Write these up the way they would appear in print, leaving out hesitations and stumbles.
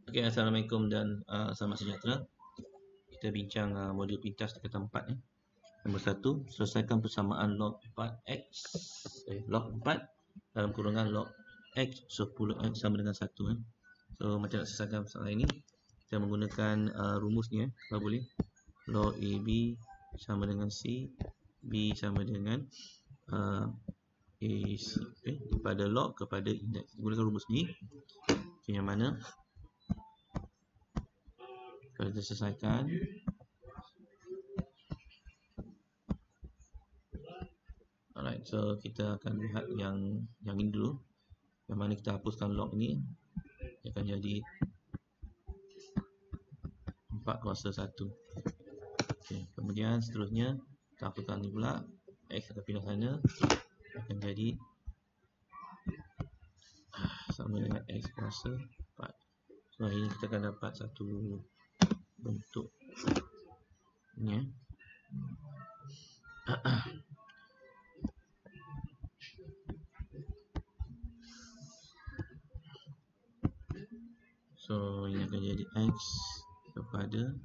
Okey, Assalamualaikum dan selamat sejahtera. Kita bincang modul pintas di kata 4 Nombor 1, selesaikan persamaan log 4x log 4 dalam kurungan log x 10x sama dengan 1 So macam nak selesaikan persamaan ini, kita menggunakan rumus ni kalau boleh. Log AB sama dengan C, B sama dengan AC. Daripada log kepada indeks. Gunakan rumus ni. Yang mana kalau kita selesaikan, alright, so kita akan lihat yang ini dulu. Yang mana kita hapuskan log ni, dia akan jadi 4 kuasa 1. Okay. Kemudian seterusnya kita hapuskan ni pula, x akan pindah sana, akan jadi sama dengan x kuasa 4. So hari ini kita akan dapat satu bentuk ni. So ini akan jadi x kepada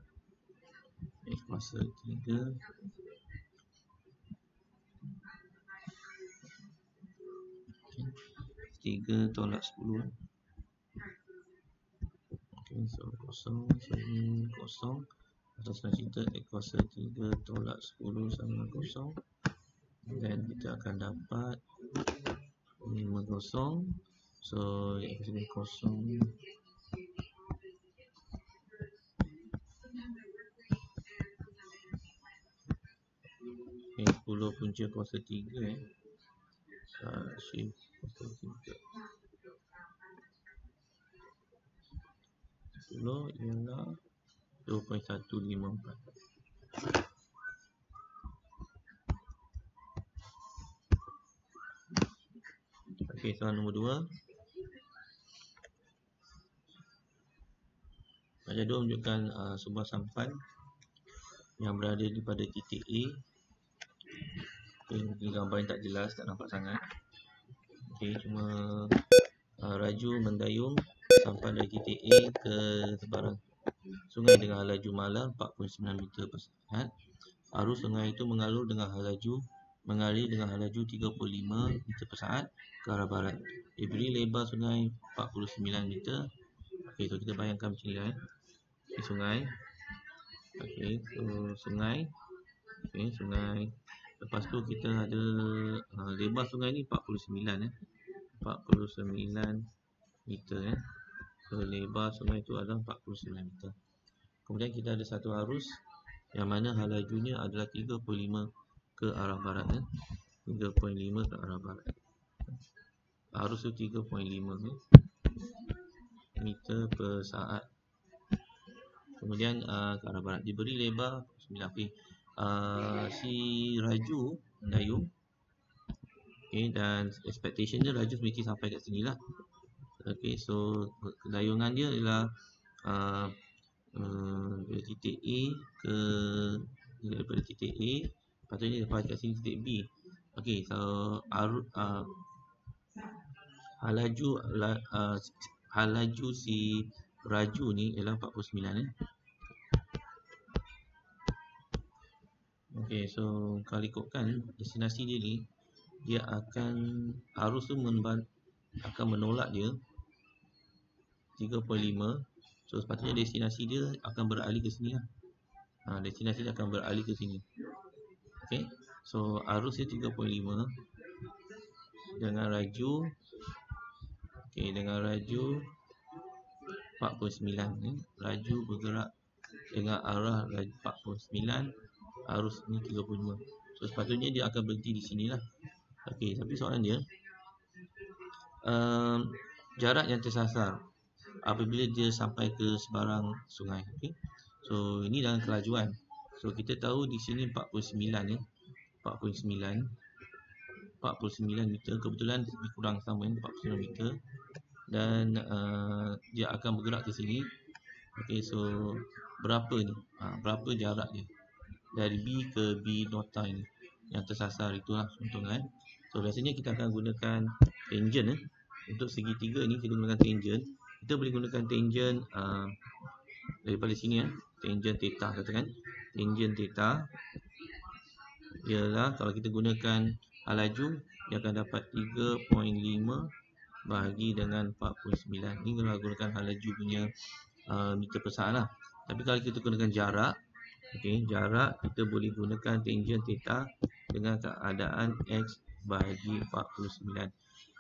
x kuasa 3 tolak 10. Okay, so kosong, so ini kosong. Atas cerita x kuasa 3 tolak 10 sama dengan kosong. Dan kita akan dapat 5 kosong. So x ini kosong. Okay, 10 punca kuasa 3 shift kuasa 3. 10 ialah 2.154. Okey, soalan nombor 2. Soalan 2 menunjukkan sebuah sampan yang berada di pada titik A. Okay, mungkin gambar yang tak jelas, tak nampak sangat. Okay, cuma raju mendayung sampai dari titik A ke sebarang sungai dengan laju mala 49 meter per saat. Arus sungai itu mengalir dengan laju 35 meter per saat ke arah barat. Diberi lebar sungai 49 meter. Okey, so kita bayangkan macam ni Ini sungai. Okey, so sungai. Okey, sungai. Lepas tu kita ada lebar sungai ni 49 meter So lebar sungai itu adalah 49 meter. Kemudian kita ada satu arus yang mana hal lajunya adalah 35 ke arah barat 3.5 ke arah barat. Arus itu 3.5 meter per saat. Kemudian ke arah barat diberi lebar 9 si raju mendayung. Okay, dan expectation dia raju mesti sampai kat sini lah. Okay, so dayungan dia ialah dari titik A ke daripada titik A, patutnya dapat kat sini titik B. Okay, so hal laju si raju ni ialah 49 Okay, so kalau ikutkan destinasi dia ni, dia akan arus tu akan menolak dia 3.5. So sepatutnya destinasi dia akan beralih ke sini lah. Destinasi dia akan beralih ke sini. Okay, so arus dia 3.5 dengan raju dengan raju 49 Raju bergerak dengan arah raju 49, arus ni 35. So sepatutnya dia akan berhenti di sini lah. Okay, tapi soalan dia jarak yang tersasar apabila dia sampai ke sebarang sungai. Okay, so ini dalam kelajuan. So kita tahu di sini 49 meter, kebetulan lebih kurang sama 49 meter. Dan dia akan bergerak ke sini. Okay, so berapa ni? Berapa jarak dia dari B ke B nota ini yang tersasar itulah contohnya. So biasanya kita akan gunakan tangent Untuk segitiga ni kita gunakan tangent. kita boleh gunakan tangent daripada sini ya. Tangent theta katakan. Tangent theta ialah kalau kita gunakan laju, dia akan dapat 3.5 bahagi dengan 49. Ini kalau gunakan hal laju punya meter per saat lah. Tapi kalau kita gunakan jarak, okey, jarak kita boleh gunakan tangent theta dengan keadaan x bahagi 49.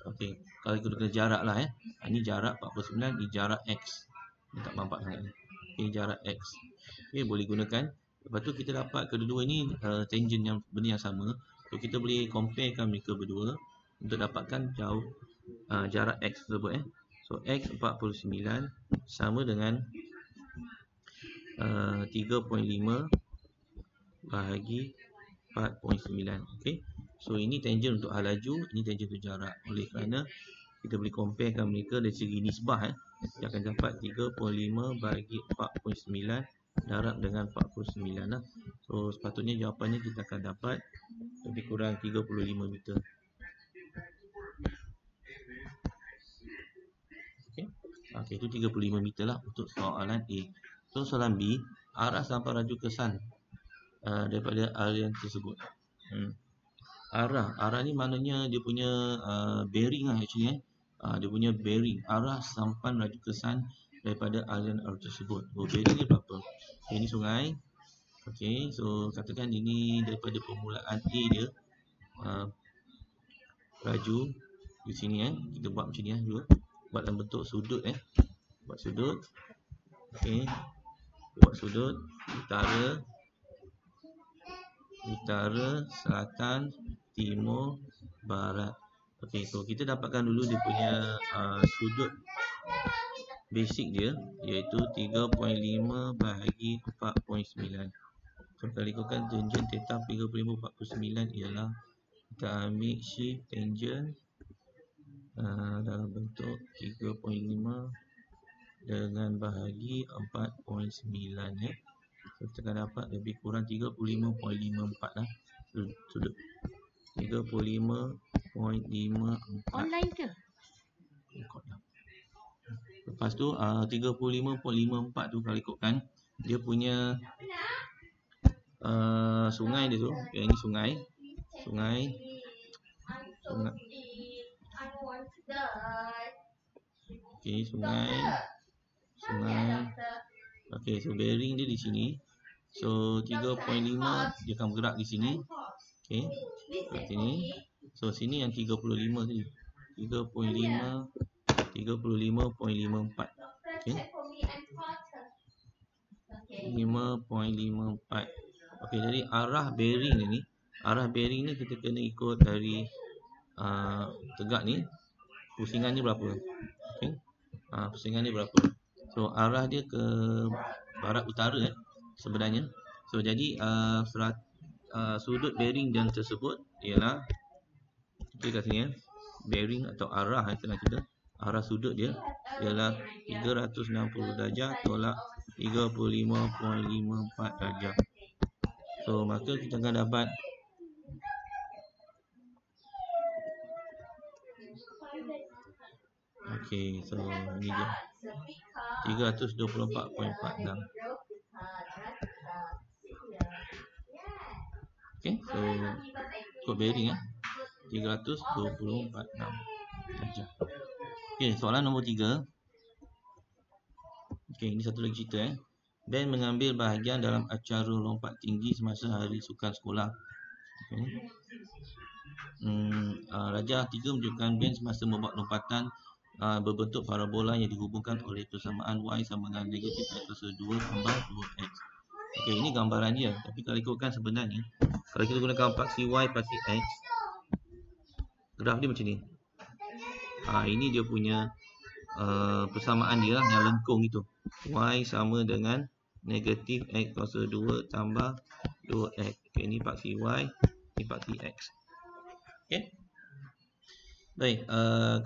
Okey, kalau kita gunakan jarak lah ini jarak 49, ini jarak x. Ini tak nampak sangat ni. Okey, jarak x. Okey, boleh gunakan. Lepas tu kita dapat kedua-dua ini tangent yang benda yang sama. So kita boleh comparekan mereka berdua untuk dapatkan jauh jarak x tersebut So x 49 sama dengan 3.5 bahagi 4.9. Okey. So ini tangent untuk hal laju, ini tangent untuk jarak. Oleh kerana kita boleh comparekan mereka dari segi nisbah Dia akan dapat 3.5 bahagi 4.9 darab dengan 49 lah. So sepatutnya jawapannya kita akan dapat lebih kurang 35 meter. Okey, itu 35 meter lah untuk soalan A. So soalan B, arah sampai laju kesan daripada aliran tersebut. Arah ni maknanya dia punya bearing lah actually dia punya bearing, arah sampan laju kesan daripada aliran tersebut. Bearing dia berapa? Okay, ini sungai. Okey, so katakan ini daripada permulaan A dia laju di sini kita buat macam ni dulu. Buat dalam bentuk sudut buat sudut. Okey, buat sudut utara, selatan, timur, barat. Okey, so kita dapatkan dulu dia punya sudut basic dia, iaitu 3.5 bahagi 4.9. So kalau ikutkan tangent theta 3.5/49 ialah kita ambil shift tangent dalam bentuk 3.5 dengan bahagi 4.9 So kita akan dapat lebih kurang 35.54 lah sudut 35.54. Online ke? Lepas tu 35.54 tu kalau ikutkan dia punya sungai dia tu, ini sungai. Okey, sungai. Okey, so bearing dia di sini. So 3.5 dia akan bergerak di sini. Okey, kat sini. So sini yang 35 tadi. 35.54. Okey. 5.54. Okey, jadi arah bearing ni kita kena ikut dari tegak ni. Pusingan ni berapa? Okey. Pusingan ni berapa? So arah dia ke barat utara sebenarnya. So jadi sudut bearing yang tersebut ialah kat sini bearing atau arah kita arah sudut dia ialah 360 darjah tolak 35.54 darjah. So maka kita akan dapat okey, so ini dia 324.46. Okey, so ikut bearing 324.46 darjah. Okey, soalan nombor 3. Okey, ini satu lagi cerita Ben mengambil bahagian dalam acara lompat tinggi semasa hari sukan sekolah. Okay. Rajah 3 menunjukkan Ben semasa membuat lompatan berbentuk parabola yang dihubungkan oleh persamaan Y sama dengan negatif X kuasa 2 tambah 2X. Okey, ini gambaran dia. Tapi kalau ikutkan sebenarnya, kalau kita gunakan paksi Y, paksi X, graf dia macam ni. Ini dia punya persamaan dia yang lengkung itu. Y sama dengan negatif X kuasa 2 tambah 2X. Okay, ini paksi Y, ini paksi X. Okay. Baik,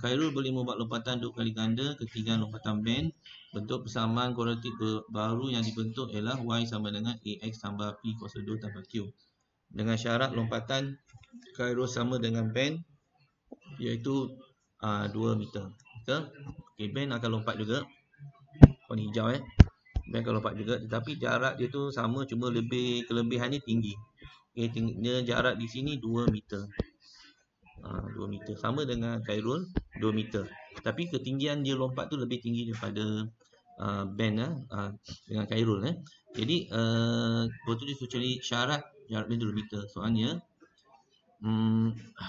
Khairul boleh membuat lompatan 2 kali ganda ketinggian lompatan Ben. Bentuk persamaan kuadratik baru yang dibentuk ialah Y sama dengan AX tambah P kuasa 2 tambah Q. Dengan syarat lompatan Khairul sama dengan Ben, iaitu 2 meter. Betul? Okay, band akan lompat juga. Warna hijau band akan lompat juga, tetapi jarak dia tu sama, cuma kelebihannya tinggi. Okay, dia jarak di sini 2 meter. 2 meter. Sama dengan Khairul 2 meter. Tapi ketinggian dia lompat tu lebih tinggi daripada band dengan Khairul. Jadi betul dia suruh cari syarat jarak dia 2 meter. Soalnya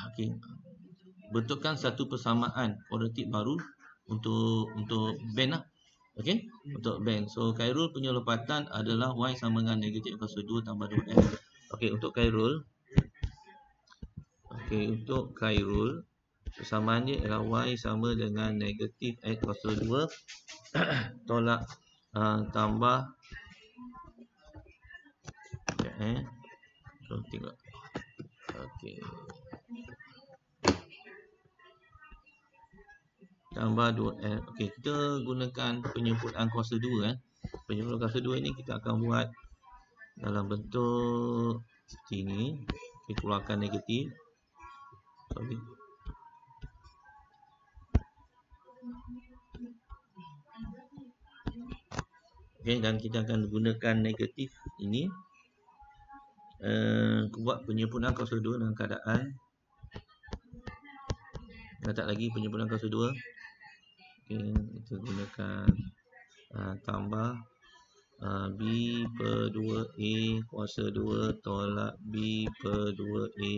okay, betulkan satu persamaan kuadratik baru untuk band lah. Okay, untuk band. So Khairul punya lompatan adalah y sama dengan negatif kuasa 2 tambah 2m. Okay, untuk Khairul. Okay, untuk Khairul persamaan dia adalah y sama dengan negatif x kuasa 2 tolak tambah tengok. Okay, tambah 2m. Okay, kita gunakan penyempurnaan kuasa 2. Penyempurnaan kuasa 2 ini kita akan buat dalam bentuk seperti ini. Okay, keluarkan negatif. Okay, dan kita akan gunakan negatif ini buat penyempurnaan kuasa 2 dalam keadaan letak lagi penyempurnaan kuasa 2. Okay, kita gunakan tambah B per 2A kuasa 2 tolak B per 2A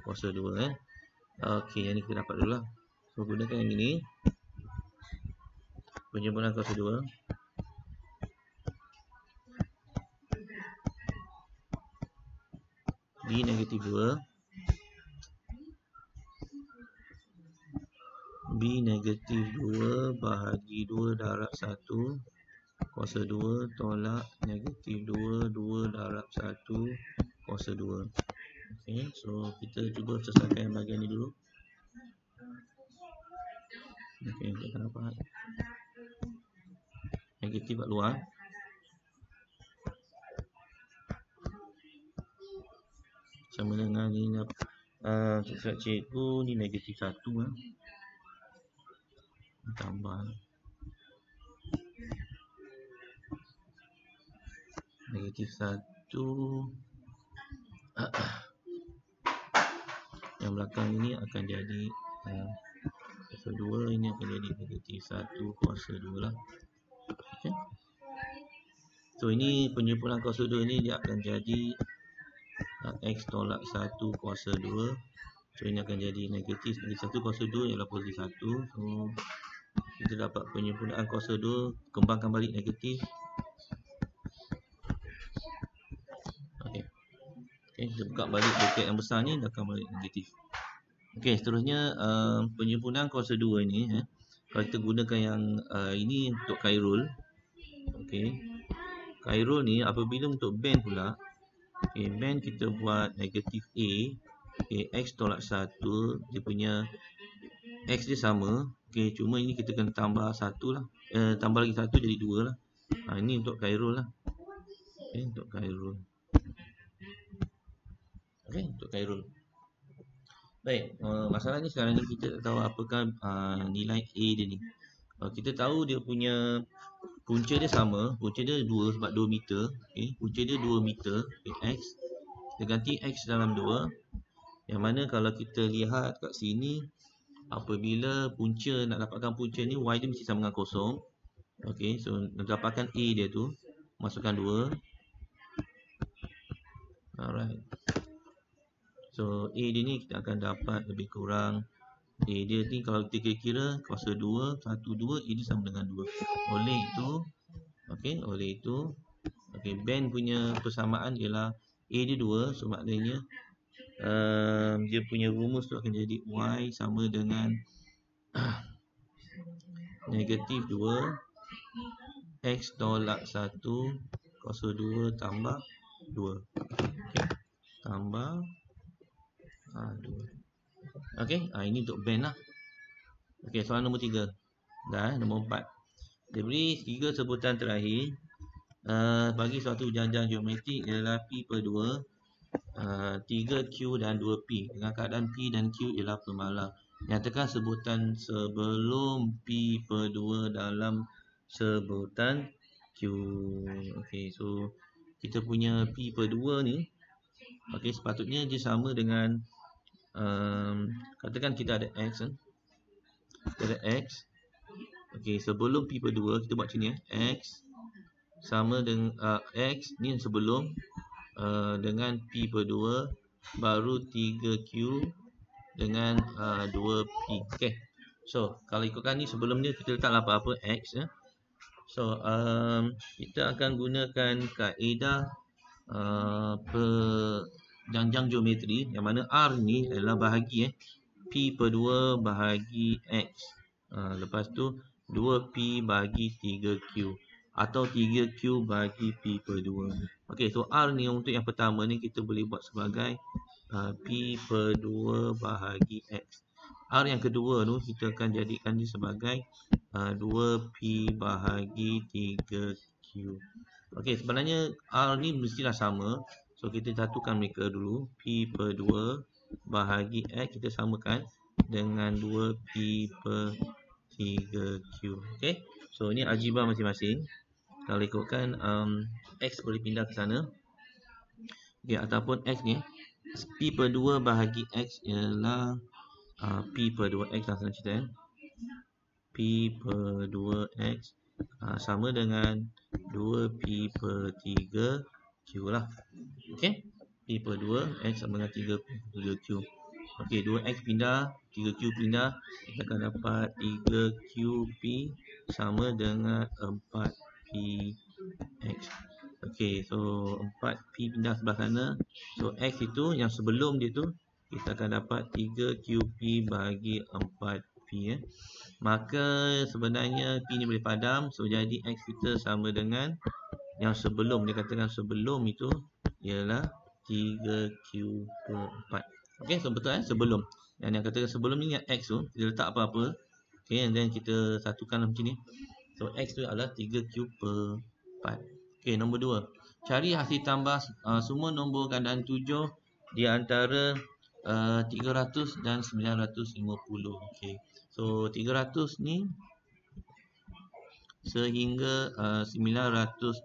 kuasa 2. Okay, yang ni kita dapat dulu lah. So gunakan yang ini, penyempurnaan kuasa 2. B negatif 2 B negatif 2 bahagi 2 darab 1 kuasa 2 tolak negatif 2 darab 1 kuasa 2. Okay, so kita cuba selesaikan bahagian ni dulu. Okay, kita dapat negatif kat luar. Sama dengan ni cakap cikgu ni negatif 1 tambah negatif 1 yang belakang ini akan jadi kuasa 2, ini akan jadi negatif 1 kuasa 2 lah. Okay. So ini penyempurnaan kuasa 2 ini dia akan jadi X tolak 1 kuasa 2. So ini akan jadi negatif 1 kuasa 2 ialah posisi 1. So kita dapat penyempurnaan kuasa 2, kembangkan balik negatif. Okay, kita buka balik braket yang besar ni, dah akan balik negatif. Okay, seterusnya penyempurnaan kuasa 2 ni kalau kita gunakan yang ini untuk Khairul. Okay, Khairul ni apabila untuk band pula, okay, band kita buat negatif A. Okay, X tolak 1, dia punya X dia sama. Okay, cuma ini kita kena tambah 1 lah. Tambah lagi 1 jadi 2 lah. Ini untuk Khairul lah. Okay, untuk Khairul. Okay, untuk Khairul. Baik, masalahnya sekarang ni kita tak tahu apakah nilai A dia ni. Kita tahu dia punya punca dia sama. Punca dia 2 sebab 2 meter. Okay, punca dia 2 meter. Okay, X. Kita ganti X dalam 2. Yang mana kalau kita lihat kat sini, apabila punca, nak dapatkan punca ni, Y dia mesti sama dengan kosong. Okay, so nak dapatkan A dia tu, masukkan 2. Alright. So A dia ni kita akan dapat lebih kurang, A dia ni kalau kita kira kuasa 2, 1, 2, A dia sama dengan 2. Oleh itu, okay, band punya persamaan ialah A dia 2, so maknanya dia punya rumus tu akan jadi Y sama dengan negatif 2 X tolak 1 kuasa 2 tambah 2. Okay, tambah 2. Okay, ini untuk band lah. Okay, soalan nombor 3. Dah, nombor 4. Dia beri 3 sebutan terakhir bagi suatu janjang geometrik ialah P per 2, 3Q dan 2P dengan keadaan P dan Q ialah pemalar. Nyatakan sebutan sebelum P per 2 dalam sebutan Q. Okey, so kita punya P per 2 ni, okey, sepatutnya dia sama dengan katakan kita ada X kan. Kita ada X. Okey, sebelum P per 2 kita buat macam ni X sama dengan X ni yang sebelum dengan P per 2 baru 3Q dengan 2P. Okey. So, kalau ikutkan ni sebelumnya kita letaklah apa-apa X ya. So, kita akan gunakan kaedah penjanjang geometri yang mana R ni adalah bahagi P per 2 bahagi X. Lepas tu 2P bahagi 3Q atau 3Q bahagi P per 2. Okey, so R ni untuk yang pertama ni kita boleh buat sebagai P per 2 bahagi X. R yang kedua tu kita akan jadikan dia sebagai 2P bahagi 3Q. Okey, sebenarnya R ni mestilah sama. So kita satukan mereka dulu. P per 2 bahagi X kita samakan dengan 2P per 3Q. Okey. So ini algebra masing-masing. Kalau ikutkan X boleh pindah ke sana. Okey, ataupun X ni P per 2 bahagi X ialah P per 2X lah senang cerita P per 2X sama dengan 2P per 3Q lah. Okey. P per 2 X sama dengan 3P per 3Q. Okey, 2X pindah, 3Q pindah, kita akan dapat 3QP sama dengan 4PX. Okey, so 4P pindah sebelah sana. So X itu yang sebelum dia tu kita akan dapat 3QP bahagi 4P Maka sebenarnya P ni boleh padam. So jadi X kita sama dengan yang sebelum, dia katakan sebelum itu ialah 3Q per 4. Okey, so betul sebelum. Yang katakan sebelum ni yang X tu kita letak apa-apa. Okey, and then kita satukan macam ni. So X tu adalah 3Q per 4. Okey, nombor 2. Cari hasil tambah semua nombor gandaan 7 di antara 300 dan 950. Okey. So 300 ni sehingga 950.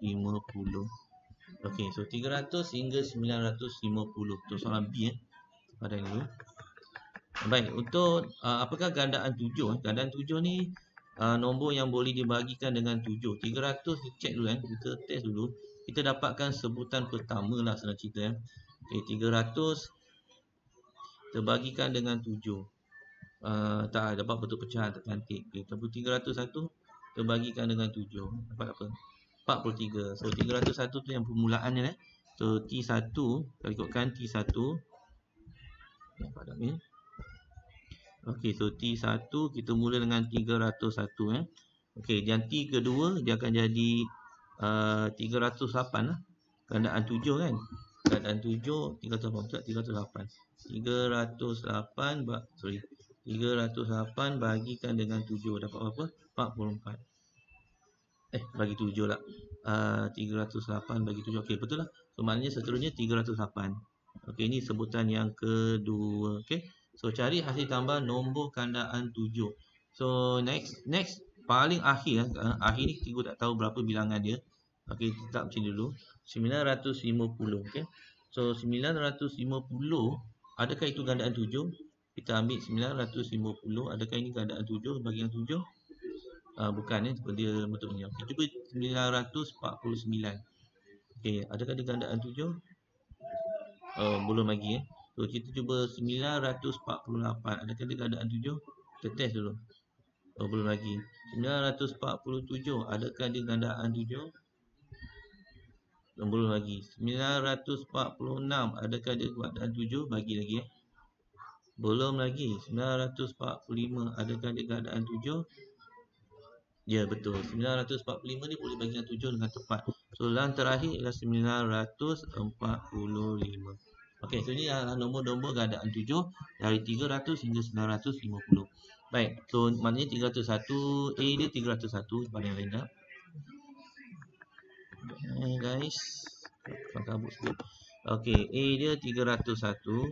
Okey, so 300 hingga 950. Tu soalan B pada ini. Baik, untuk apakah gandaan 7? Gandaan 7 ni nombor yang boleh dibagikan dengan 7. 300 kita check dulu kita test dulu. Kita dapatkan sebutan pertama lah senang cerita Okey, 300 terbagikan dengan 7. Tak dapat bentuk pecahan tak cantik. Okey, 301 terbagikan dengan 7. Dapat apa? 43. So 301 tu yang permulaan ni So T1 kalau ikutkan T1 pada ni. Okey, so T1 kita mula dengan 301 Okey, yang T kedua dia akan jadi 308 lah. Gandaan 7 kan. Gandaan 7 308 308 bagikan dengan 7 dapat berapa? 44. Bagi 7 lah. 308 bagi 7. Okey, betul lah. So maknanya seterusnya 308. Okey, ini sebutan yang kedua. Okey. So cari hasil tambah nombor gandaan 7. So next paling akhir akhir ni cikgu tak tahu berapa bilangan dia. Okey, tetap macam dulu. 950. Okey. So 950 adakah itu gandaan 7? Kita ambil 950. Adakah ini gandaan 7 bagi yang 7? Bukan dia bentuknya. Kita cuba 949. Okey, adakah dia gandaan 7? Belum lagi So kita cuba 948. Adakah dia gandaan 7? Kita test dulu. Belum lagi. 947. Adakah dia gandaan 7? Belum lagi. 946. Adakah dia gandaan 7? Bagi lagi Belum lagi. 945. Adakah dia gandaan 7? Ya, betul. 945 ni boleh bagi dengan 7 dengan tepat. So yang terakhir ialah 945. Okey, so ini adalah nombor-nombor gandaan 7 dari 300 hingga 950. Baik, so maknanya 301, A dia 301 paling rendah. Guys, kabut sikit. Okey, A dia 301.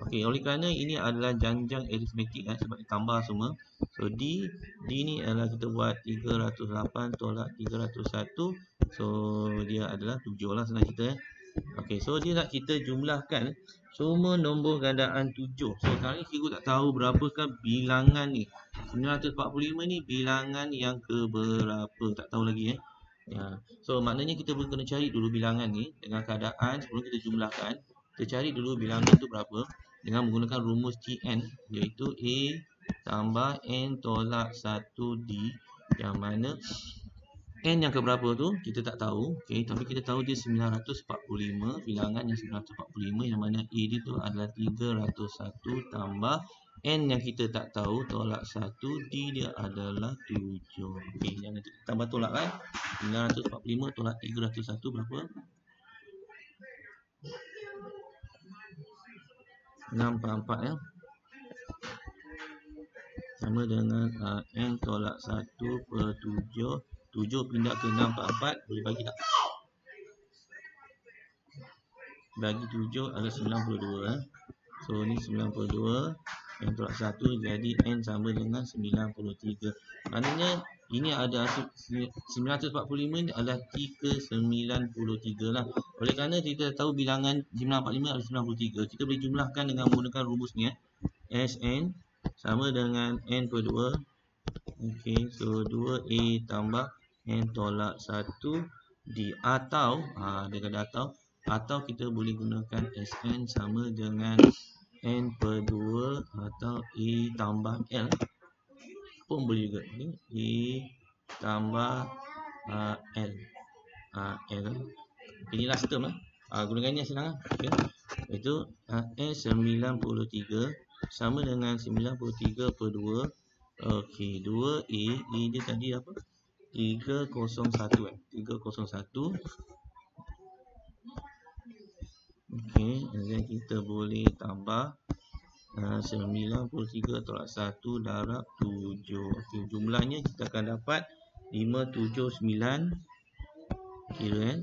Okey, oleh kerana ini adalah janjang aritmetik sebab ditambah semua. So D ni adalah kita buat 308 tolak 301. So dia adalah 7 lah senang cerita. Okey, so dia nak kita jumlahkan semua nombor gandaan 7. So sekarang ni cikgu tak tahu berapakah bilangan ni. 945 ni bilangan yang ke berapa, tak tahu lagi ya. So maknanya kita perlu kena cari dulu bilangan ni dengan keadaan sebelum kita jumlahkan. Kita cari dulu bilangan tu berapa dengan menggunakan rumus TN, iaitu A tambah N tolak 1D, yang mana N yang keberapa tu kita tak tahu, okay, tapi kita tahu dia 945, bilangan yang 945, yang mana A dia tu adalah 301 tambah N yang kita tak tahu tolak 1, D dia adalah 7. Okay, jangan tambah tolak kan. 945 tolak 301 berapa? 644 ya. Sama dengan N tolak 1 per 7. 7 pindah ke 644, boleh bagi tak? Bagi 7 adalah 92 So ni 92, N tolak 1 jadi N sama dengan 93. Maknanya ini ada 945 ni adalah 393 lah. Oleh kerana kita tahu bilangan 945 adalah 93, kita boleh jumlahkan dengan menggunakan rumus ni Sn sama dengan N per 2. Okey, so 2A tambah N tolak 1 D, atau dia kata atau kita boleh gunakan Sn sama dengan N per 2 atau A tambah L pun boleh juga. A tambah L. L. Ini last term gunakannya senang okay. Itu S93 sama dengan 93 per 2. Okey, 2A, A dia tadi apa? 301 301. Okey, dan kita boleh tambah 93 tolak 1 darab 7. Okey, jumlahnya kita akan dapat 579 kira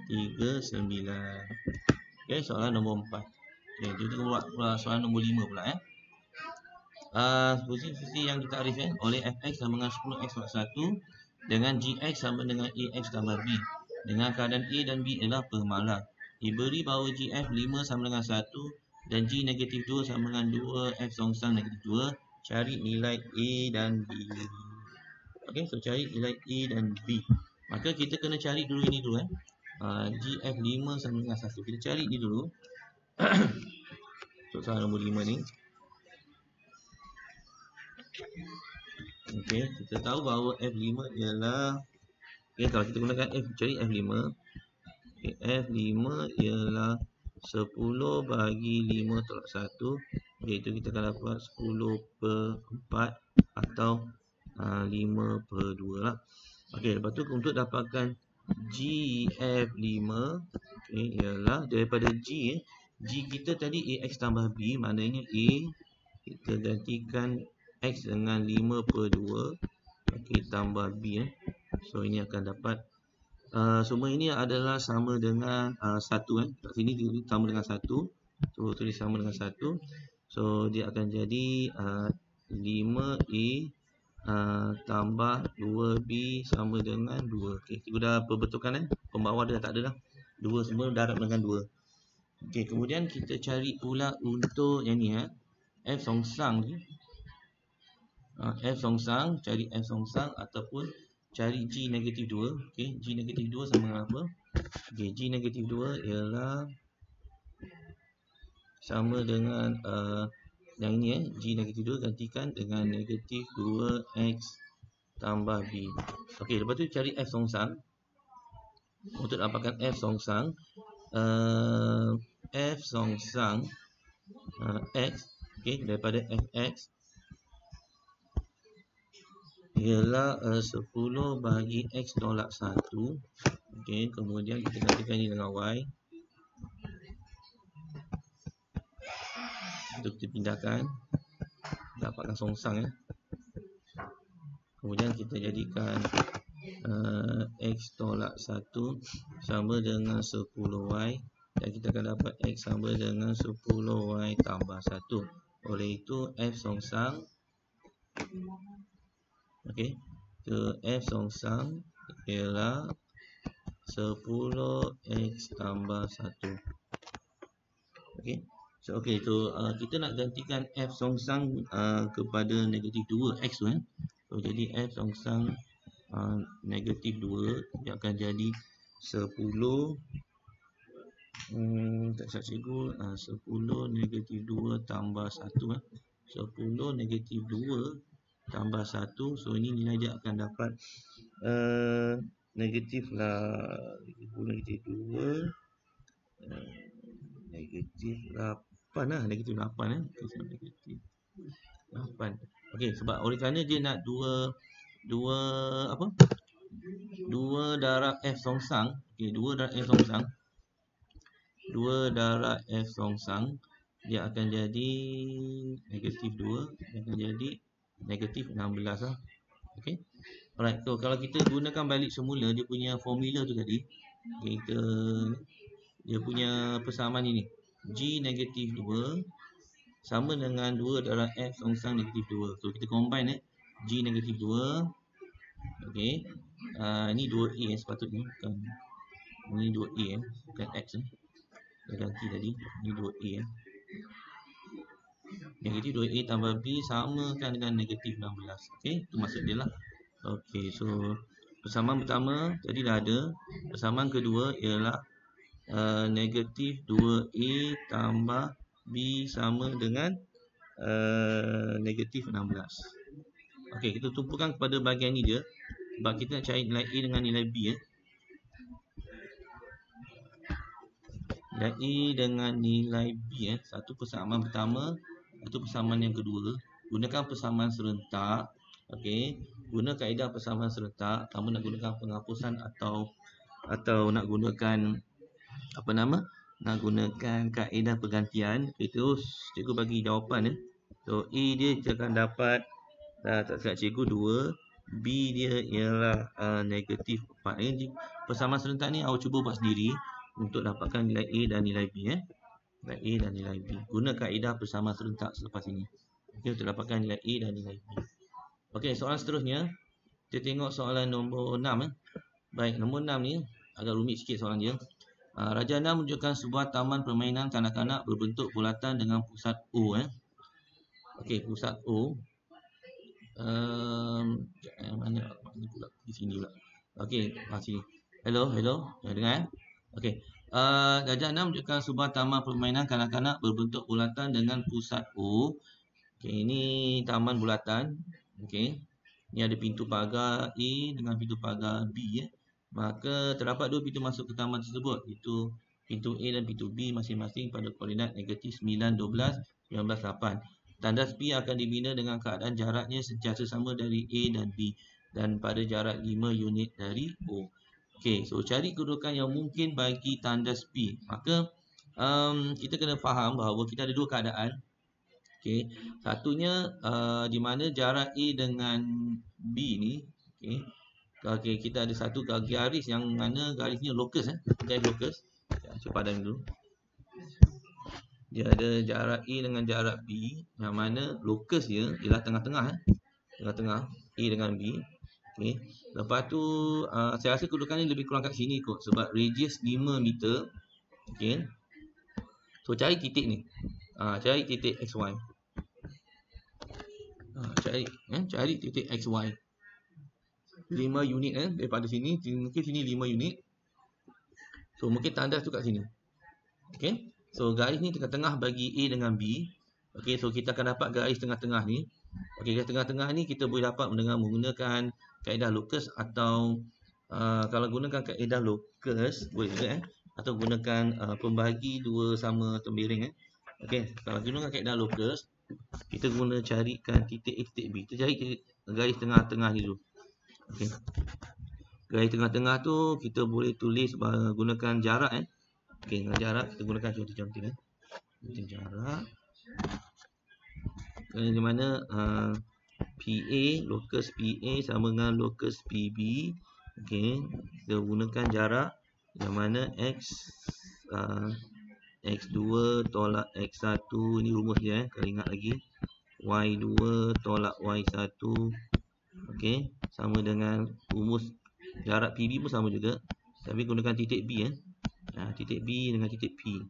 39. Okey, soalan nombor 4. Okey, kita buat soalan nombor 5 pula Fungsi yang kita arif oleh fx sama dengan 10x tolak 1 dengan gx sama dengan ax tambah b dengan keadaan a dan b adalah permalah. Diberi bahawa gf 5 sama dengan 1 dan g negatif 2 sama dengan 2f songsang negatif 2. Cari nilai a dan b. Okey, so cari nilai a dan b. Maka kita kena cari dulu ini dulu gf 5 sama dengan 1. Kita cari ni dulu. So soalan nombor 5 ni. Okey, kita tahu bahawa F5 ialah kalau kita gunakan F, cari F5. Okay, F5 ialah 10 bagi 5 tolak 1, iaitu kita akan dapat 10 per 4 atau 5 per 2 lah. Okey, lepas tu untuk dapatkan GF5 ialah daripada G kita tadi AX tambah B, maknanya A kita gantikan X dengan 5 per 2. Okey, tambah B So ini akan dapat semua ini adalah sama dengan 1 kat sini dia sama dengan 1. So tulis sama dengan 1. So dia akan jadi 5A tambah 2B sama dengan 2. Okey, kita dah perbetulkan pembawah dah tak ada dah. 2 semua darab dengan 2. Okey, kemudian kita cari pula untuk yang ni F songsang ni. F songsang, cari F songsang ataupun cari G negatif 2. Okey, G negatif 2 sama dengan apa? Okey, G negatif 2 ialah sama dengan yang ini G negatif 2 gantikan dengan negatif 2X tambah B. Okey, lepas tu cari F songsang. Untuk dapatkan F songsang, F songsang X, okey, daripada Fx ialah 10 bagi X tolak 1. Okey, kemudian kita gantikan ini dengan Y. Itu kita pindahkan, dapatkan songsang Kemudian kita jadikan X tolak 1 sama dengan 10Y dan kita akan dapat X sama dengan 10Y tambah 1. Oleh itu F songsang, okey, F songsang ialah 10X tambah 1. Okey. So kita nak gantikan F songsang kepada negatif 2X tu So jadi F songsang negatif 2 dia akan jadi 10 tak silap cikgu 10 negatif 2 tambah 1 10 negatif 2 tambah 1. So ini nilai dia akan dapat negatif lah, negatif 2 negatif 8 lah, negatif 8 negatif 8. Okey, sebab oleh kerana dia nak dua darab F songsang. Okey, 2 darab F songsang. 2 darab F songsang dia akan jadi negatif 2, dia akan jadi negatif 16 lah. Okey. Alright, so kalau kita gunakan balik semula dia punya formula tu tadi, dia punya persamaan ini. G negatif 2 sama dengan 2 darab F songsang negatif 2. So kita combine G negatif 2. Okey. Ini 2A sepatutnya, bukan. Ini 2A bukan X Dah ganti tadi. Ini 2A Negatif 2A tambah B samakan dengan negatif 16. Okey, itu maksud dia lah. Okey, so persamaan pertama tadi dah ada. Persamaan kedua ialah negatif 2A tambah B sama dengan negatif 16. Okey, kita tumpukan kepada bahagian ni je. Sebab kita nak cari nilai A dengan nilai B Nilai A dengan nilai B Satu persamaan pertama, satu persamaan yang kedua. Gunakan persamaan serentak. Okey, guna kaedah persamaan serentak. Kamu nak gunakan penghapusan atau nak gunakan nak gunakan kaedah pergantian. Itu cikgu bagi jawapan So A dia kita akan dapat tak silap cikgu 2, B dia ialah negatif 4. Persamaan serentak ni awak cuba buat sendiri untuk dapatkan nilai A dan nilai B Nilai A dan nilai B. Guna kaedah persamaan serentak selepas ini. Okey, untuk dapatkan nilai A dan nilai B. Okey, soalan seterusnya kita tengok soalan nombor 6 Baik, nombor 6 ni agak rumit sikit soalan dia. Raja 6 menunjukkan sebuah taman permainan kanak-kanak berbentuk bulatan dengan pusat O Okey, pusat O. Mana pula? Di sini pula. Okey, sini. Hello, dengar Okey. Raja 6 menunjukkan sebuah taman permainan kanak-kanak berbentuk bulatan dengan pusat O. Okey, ini taman bulatan. Okey. Ini ada pintu pagar A dengan pintu pagar B Maka terdapat dua pintu masuk ke taman tersebut, iaitu pintu A dan pintu B masing-masing pada koordinat negatif 9, 12, 19, 8. Tandas P akan dibina dengan keadaan jaraknya sentiasa sama dari A dan B dan pada jarak 5 unit dari O. Okey, so cari kedudukan yang mungkin bagi tandas P. Maka kita kena faham bahawa kita ada dua keadaan. Okey, satunya di mana jarak A dengan B ni, okey, kita ada satu garis yang mana garisnya locus garis locus. Cuba padam dulu. Dia ada jarak A dengan jarak B yang mana locus dia ialah tengah-tengah tengah-tengah A dengan B. Okey. Lepas tu saya rasa kedudukan ni lebih kurang kat sini kot sebab radius 5 meter. Okey. So cari titik ni. Cari titik XY. Cari titik XY. 5 unit daripada sini, mungkin sini 5 unit. So mungkin tandas tu kat sini. Okey. So garis ni tengah-tengah bagi A dengan B. Okey, so kita akan dapat garis tengah-tengah ni. Okey, garis tengah-tengah ni kita boleh dapat dengan menggunakan kaedah locus atau kalau gunakan kaedah locus boleh juga atau gunakan pembagi dua sama tembiring Okey, kalau gunakan kaedah locus kita guna carikan titik A, titik B. Kita cari garis tengah-tengah ni dulu. Okey. Garis tengah-tengah tu kita boleh tulis gunakan jarak Okey, dengan jarak kita gunakan contoh-contoh jarak. Di mana PA, locus PA sama dengan locus PB. Okey, kita gunakan jarak yang mana X X2 tolak X1, ini rumus dia kalau ingat lagi. Y2 tolak Y1. Okey, sama dengan rumus jarak PB pun sama juga, tapi gunakan titik B titik B dengan titik P.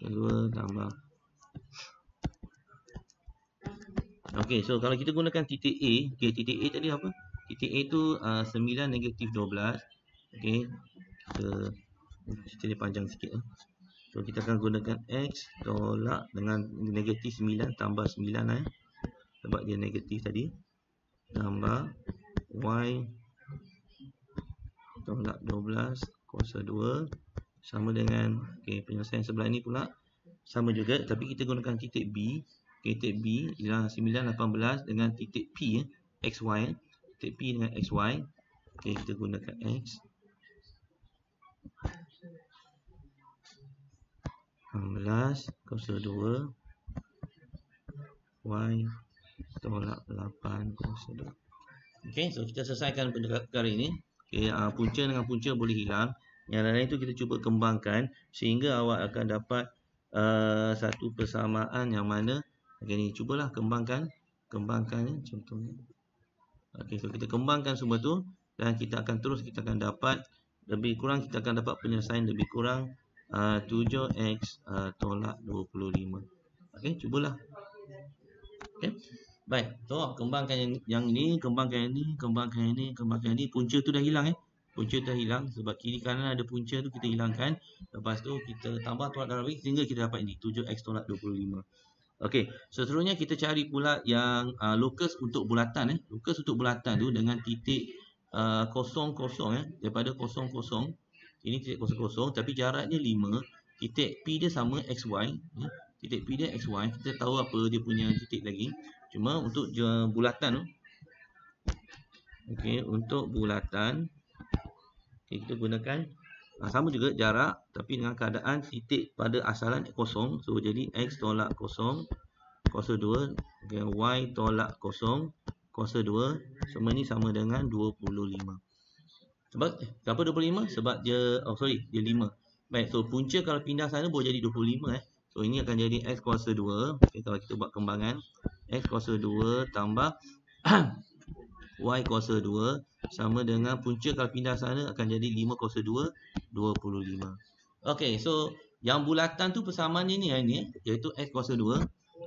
Kedua tambah. Okey, so kalau kita gunakan titik A, okey, titik A tadi apa? Titik A tu 9 negatif 12. Okey, cerita ni panjang sikit. So kita akan gunakan X tolak dengan negatif 9 tambah 9 sebab dia negatif tadi, tambah Y tolak 12 kuasa 2 sama dengan, okey, penyelesaian sebelah ni pula sama juga, tapi kita gunakan titik B. Titik B ialah 9 18 dengan titik P XY, titik P dengan XY. Okey, kita gunakan X 16 kuasa 2 Y tolak 8 kuasa 2. Okey, so kita selesaikan perkara ini. Okey, punca dengan punca boleh hilang. Yang lain itu kita cuba kembangkan sehingga awak akan dapat satu persamaan yang mana, okey, ni cubalah kembangkan contohnya. Okey, so kita kembangkan semua tu dan kita akan dapat lebih kurang, kita akan dapat penyelesaian lebih kurang 7x tolak 25. Okey, cubalah. Okey. Baik, so kembangkan yang ini, kembangkan ini, punca tu dah hilang Punca dah hilang sebab kiri kanan ada punca tu kita hilangkan. Lepas tu kita tambah tolak darab sehingga kita dapat ini 7x tolak 25. Okey, seterusnya kita cari pula yang locus untuk bulatan Locus untuk bulatan tu dengan titik 0, 0 daripada 0, 0. Ini titik 0, 0 tapi jaraknya 5. Titik P dia sama XY Titik P dia XY. Kita tahu apa dia punya titik lagi. Cuma untuk bulatan tu, okey, untuk bulatan, okay, kita gunakan sama juga jarak tapi dengan keadaan titik pada asalan 0. So jadi X tolak 0 kuasa 2, okay, Y tolak 0 kuasa 2 semua ni sama dengan 25. Sebab kenapa 25? Sebab dia dia 5. Baik, so punca kalau pindah sana boleh jadi 25 So ini akan jadi X kuasa 2. Okay, kalau kita buat kembangan X kuasa 2 tambah Y kuasa 2 sama dengan punca kalau pindah sana akan jadi 5 kuasa 2 25. Okey, so yang bulatan tu persamaan ni iaitu X kuasa 2.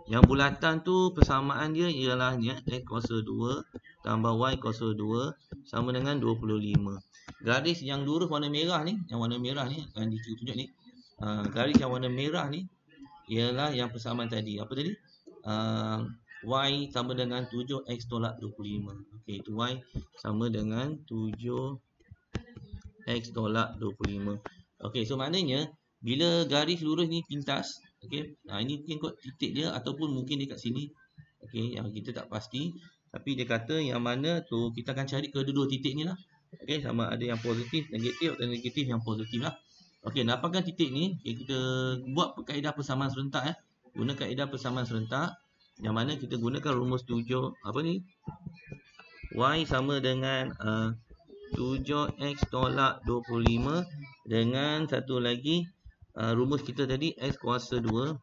Yang bulatan tu persamaan dia ialah ni X kuasa 2 tambah Y kuasa 2 sama dengan 25. Garis yang lurus warna merah ni, yang akan ditunjuk ni. Garis yang warna merah ni ialah yang persamaan tadi. Apa tadi? Y sama dengan 7x tolak 25. Okey, itu Y sama dengan 7x tolak 25. Okey, so maknanya bila garis lurus ni pintas, okey, ini mungkin kot titik dia ataupun mungkin dekat sini. Okey, yang kita tak pasti, tapi dia kata yang mana tu kita akan cari kedua-dua titik ni lah. Okey, sama ada yang positif, negatif atau negatif yang positif lah. Okey, dapatkan titik ni, okay, kita buat kaedah persamaan serentak Guna kaedah persamaan serentak yang mana kita gunakan rumus 7 apa ni? Y sama dengan 7x tolak 25 dengan satu lagi rumus kita tadi x kuasa 2.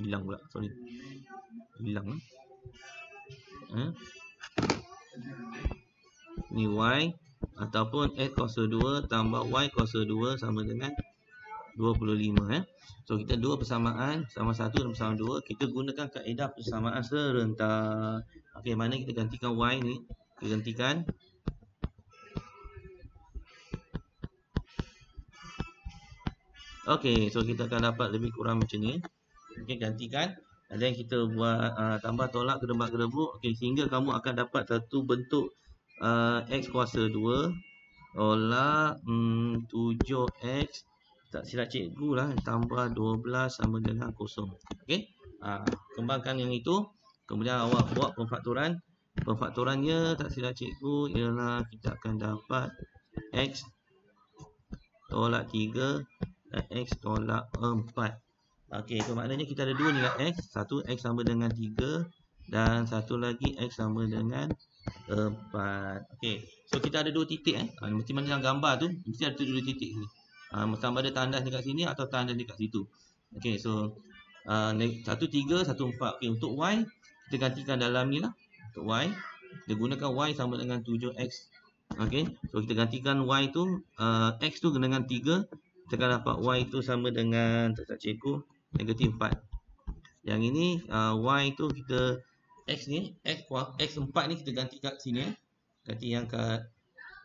Hilang pula, sorry. Hilang ni Y ataupun x kuasa 2 tambah Y kuasa 2 sama dengan 25 So kita dua persamaan, sama 1 dan bersama 2. Kita gunakan kaedah persamaan serentak. Okey, mana kita gantikan Y ni? Kita gantikan. Okey, so kita akan dapat lebih kurang macam ni. Okey, gantikan. Dan kita buat tambah tolak gedebak-gedebuk. Okey, sehingga kamu akan dapat satu bentuk x kuasa 2 tolak 7x tak silap cikgu lah tambah 12 sama dengan 0. Okey, kembangkan yang itu, kemudian awak buat pemfaktoran. Pemfaktorannya tak silap cikgu ialah kita akan dapat x tolak 3 dan x tolak 4. Okey, so maknanya kita ada dua nilai x. Satu x sama dengan 3 dan satu lagi x sama dengan 4. Okey, so kita ada dua titik mesti mana dalam gambar tu mesti ada dua titik ni. sama ada tandas dekat sini atau tandas dekat situ. Okey, so 1 3 1 4. Okey, untuk y kita gantikan dalam ni lah. Untuk y kita gunakan y sama dengan 7x. Okey, so kita gantikan y tu x tu dengan 3, kita akan dapat y tu sama dengan cikgu negatif 4. Yang ini y tu kita x 4 ni kita ganti kat sini ganti yang kat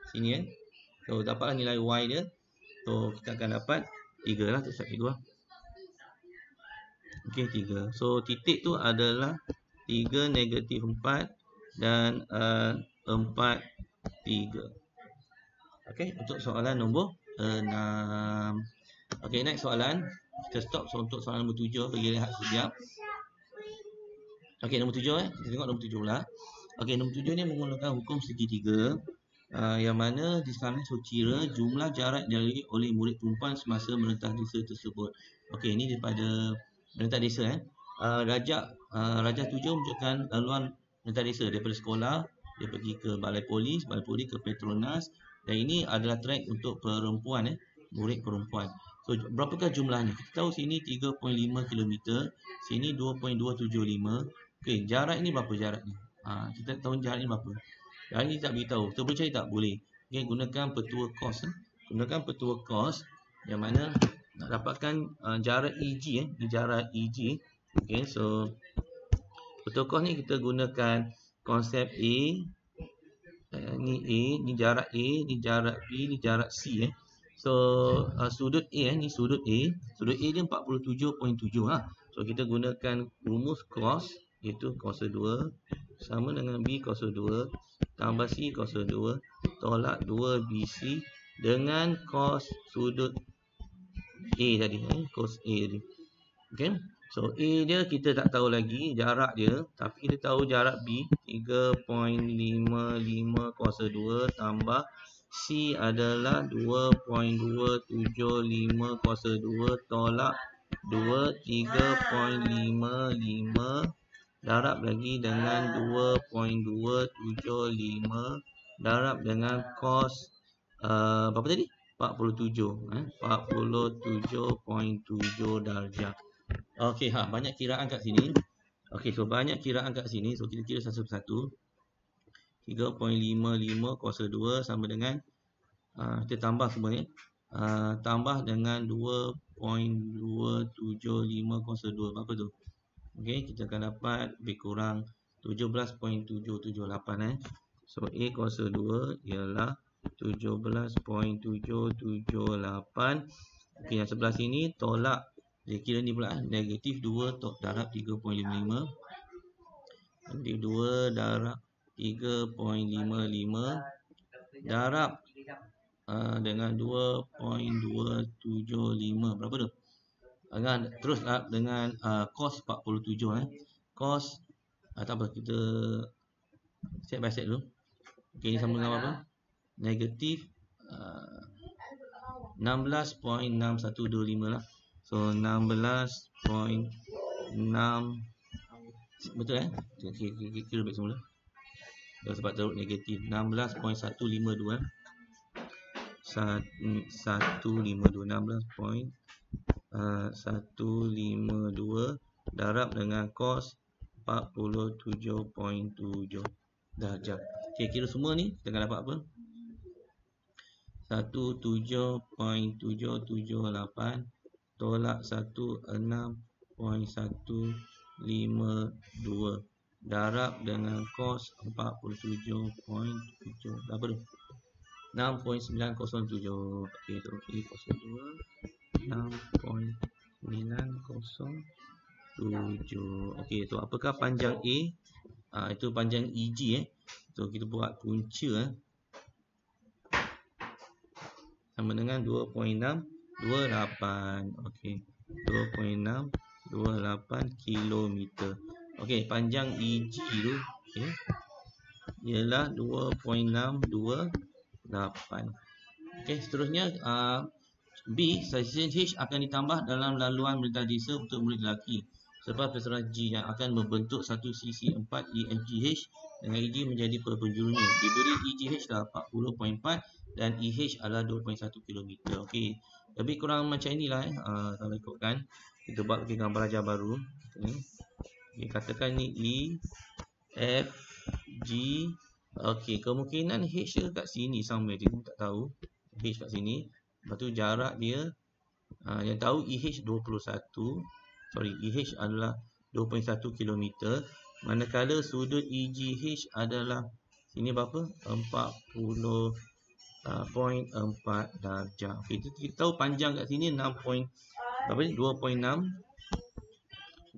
sini so dapatlah nilai y dia. So kita akan dapat 3 lah, cikgu lah. Okey, 3. So titik tu adalah 3 negatif 4 dan 4 3. Okey, untuk soalan nombor 6. Okey, next soalan. Kita stop untuk soalan nombor 7 bagi rehat sekejap. Okey, nombor 7 kita tengok nombor 7 pula. Okey, nombor 7 ni menggunakan hukum segitiga. Yang mana di sana kira jumlah jarak dilalui oleh murid perempuan semasa merentah desa tersebut. Okey, ini daripada merentah desa Raja 7 menunjukkan laluan merentah desa daripada sekolah dia pergi ke balai polis ke Petronas, dan ini adalah trek untuk perempuan murid perempuan. So berapakah jumlahnya? Kita tahu sini 3.5 km, sini 2.275. Okey, jarak ini berapa jaraknya? Kita tahu jarak ini berapa. Jarak ini tak beritahu. Kita boleh cari tak? Boleh. Okey, gunakan petua kos. Gunakan petua kos yang mana nak dapatkan jarak EG ni jarak EG. Okey, so petua kos ni kita gunakan konsep A. Ni A, ni jarak A, ni jarak B, ni jarak C So sudut A ni sudut A. Sudut A dia 47.7 So kita gunakan rumus cos, iaitu cos 2 sama dengan B cos 2 tambah C cos 2 tolak 2BC dengan cos sudut A tadi, cos A tadi. Okey. So A dia kita tak tahu lagi jarak dia, tapi kita tahu jarak B 3.55 cos 2 tambah C adalah 2.275 cos 2 tolak 2 3.55 darab lagi dengan 2.275 darab dengan cos berapa tadi? 47 47.7 darjah. Okey, banyak kiraan kat sini. Okey, so banyak kiraan kat sini. So kita kira satu persatu. 3.55 cos 2 sama dengan kita tambah semua ni. Tambah dengan 2.275 cos 2. Berapa tu? Okey, kita akan dapat lebih kurang 17.778 So A cos 2 ialah 17.778. Okey, yang sebelah sini tolak dia kira ni pula negatif 2 darab 3.55. Negatif 2 darab 3.55 darab dengan 2.275. Berapa tu? Terus dengan cos 47 cos tak apa, kita set by set dulu. Okey, ini sama dengan apa? Negatif 16.6125 lah. So 16.6 betul kira baik semula. Sebab teruk negatif 16.152 16.152 darab dengan cos 47.7 darjah. Okey, kira semua ni kita akan dapat apa? 17.778 tolak 16.152 darab dengan cos 47.7. Berapa tu? 6.907. Okey, so A cos 2 6.907. Okey, so apakah panjang A? Itu panjang EG So kita buat punca sama dengan 2.628. Okey, 2.628 kilometer. Okey, panjang EG tu ialah 2.628. Okey, seterusnya B, stasiun H akan ditambah dalam laluan merentah desa untuk murid lelaki. Sebab terserah G yang akan membentuk satu sisi 4 EFGH dengan EG menjadi penjurunya. Diberi EGH adalah 40.4 dan EH adalah 2.1 km. Okey, lebih kurang macam inilah kalau ikutkan kita buat gambar ajar baru. Okay, katakan ni E, F, G. Okey, kemungkinan H kat sini somewhere, dia tak tahu. H kat sini. Lepas tu jarak dia yang tahu EH 21. Sorry, EH adalah 2.1 km. Manakala sudut EGH adalah sini berapa? 40.4 darjah. Okey, kita tahu panjang kat sini 2.6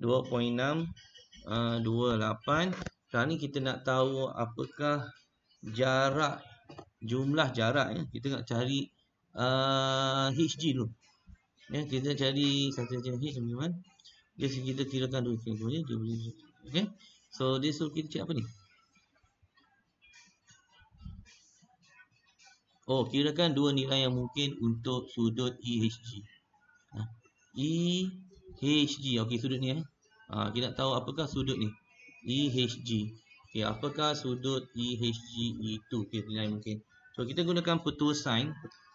28. Sekarang ni kita nak tahu apakah jarak, jumlah jarak ya. Kita nak cari HG dulu. Ya, kita cari satu H teman-teman. Dia kita kirakan dulu ya. Okey. So dia suruh kita cari apa ni? Oh, kirakan dua nilai yang mungkin untuk sudut EHG. EHG. Okey, sudut ni kita nak tahu apakah sudut ni. EHG. Okey, apakah sudut EHG itu? Okey, nilai mungkin. So kita gunakan petua sin.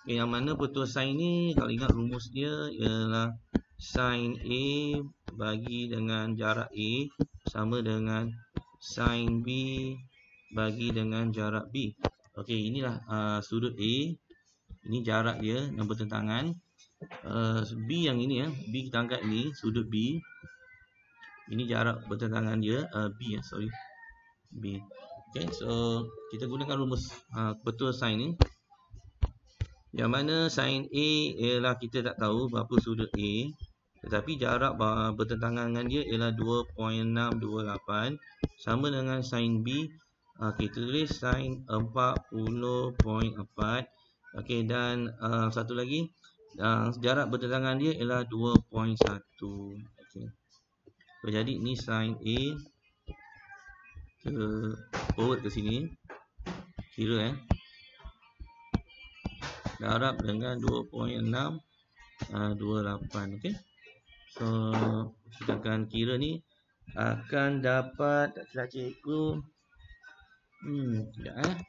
Okay, yang mana petua sin ni kalau ingat rumus dia ialah sin A bagi dengan jarak A sama dengan sin B bagi dengan jarak B. Okey, inilah sudut A. Ini jarak dia yang bertentangan. B yang ini B kita angkat ini sudut B. Ini jarak bertentangan dia B sorry. B. Okey, so kita gunakan rumus petua sin ni. Yang mana sin A ialah kita tak tahu berapa sudut A, tetapi jarak bertentangan dengan dia ialah 2.628 sama dengan sin B. Kita tulis sin 40.4. Okey, dan satu lagi jarak bertentangan dia ialah 2.1. Okey. So, jadi ni sin A. Kita forward ke sini. Kira darab dengan 2.628. Okey. So kita akan kira ni akan dapat, tak silap cikgu. Sekejap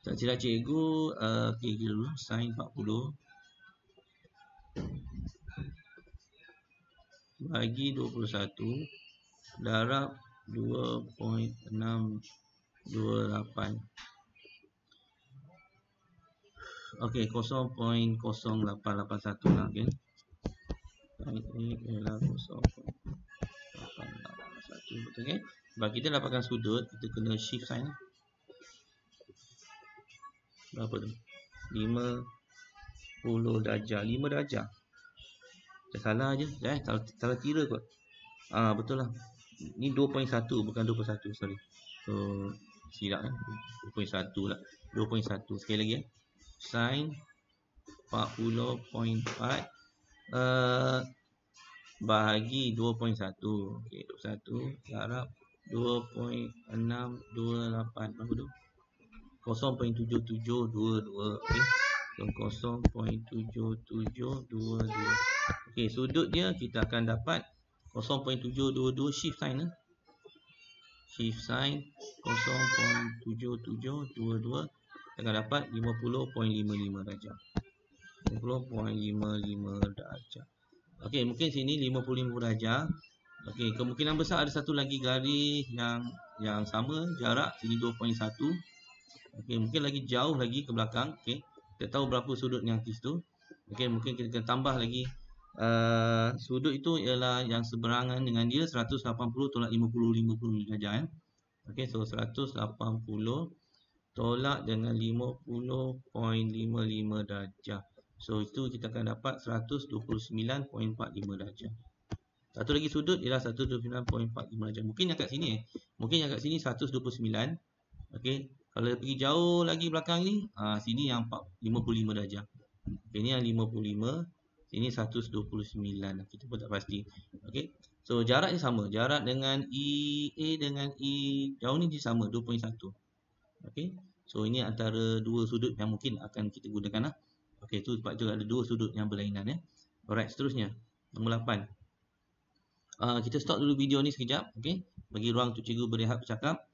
tak silap cikgu. Okey, kira dulu sin 40 bagi 21 darab 2.628. Okey, 0.0881 lah. Okey. Ini ialah 0.881. Betul ke? Sebab kita dapatkan sudut, kita kena shift sign. Berapa tu? 50 darjah. 5 darjah. Dah salah je. Salah kira kot. Betul lah. Ni 2.1 bukan 21. Sorry. So, silap 2.1 lah. 2.1. Sekali lagi sin 40.4 bagi 2.1. Okey, 21 darab 2.628. Berapa tu? 0.7722. Okey. So 0.7722. Okey, sudut dia kita akan dapat 0.722 shift sign shift sign 0.7722 akan dapat 50.55 darjah. 50.55 darjah. Okey, mungkin sini 55 darjah. Okey, kemungkinan besar ada satu lagi garis yang sama jarak, sini 2.1. Okey, mungkin lagi jauh lagi ke belakang. Okey, kita tahu berapa sudut yang di situ. Okey, mungkin kita akan tambah lagi. Sudut itu ialah yang seberangan dengan dia 180 tolak 50 darjah. Okey, so 180 tolak dengan 50.55 darjah. So itu kita akan dapat 129.45 darjah. Satu lagi sudut ialah 129.45 darjah. Mungkin yang kat sini mungkin yang kat sini 129. Okey, kalau pergi jauh lagi belakang ni, sini yang 55 darjah. Okey, ni yang 55, sini 129. Kita pun tak pasti. Okey. So jaraknya sama. Jarak dengan EA dengan E jauh ni dia sama 2.1. Okey. So ini antara dua sudut yang mungkin akan kita gunakan lah. Okey, tu sebab juga ada dua sudut yang berlainan Alright, seterusnya nombor 8. Kita stop dulu video ni sekejap. Okey. Bagi ruang untuk cikgu berehat bercakap.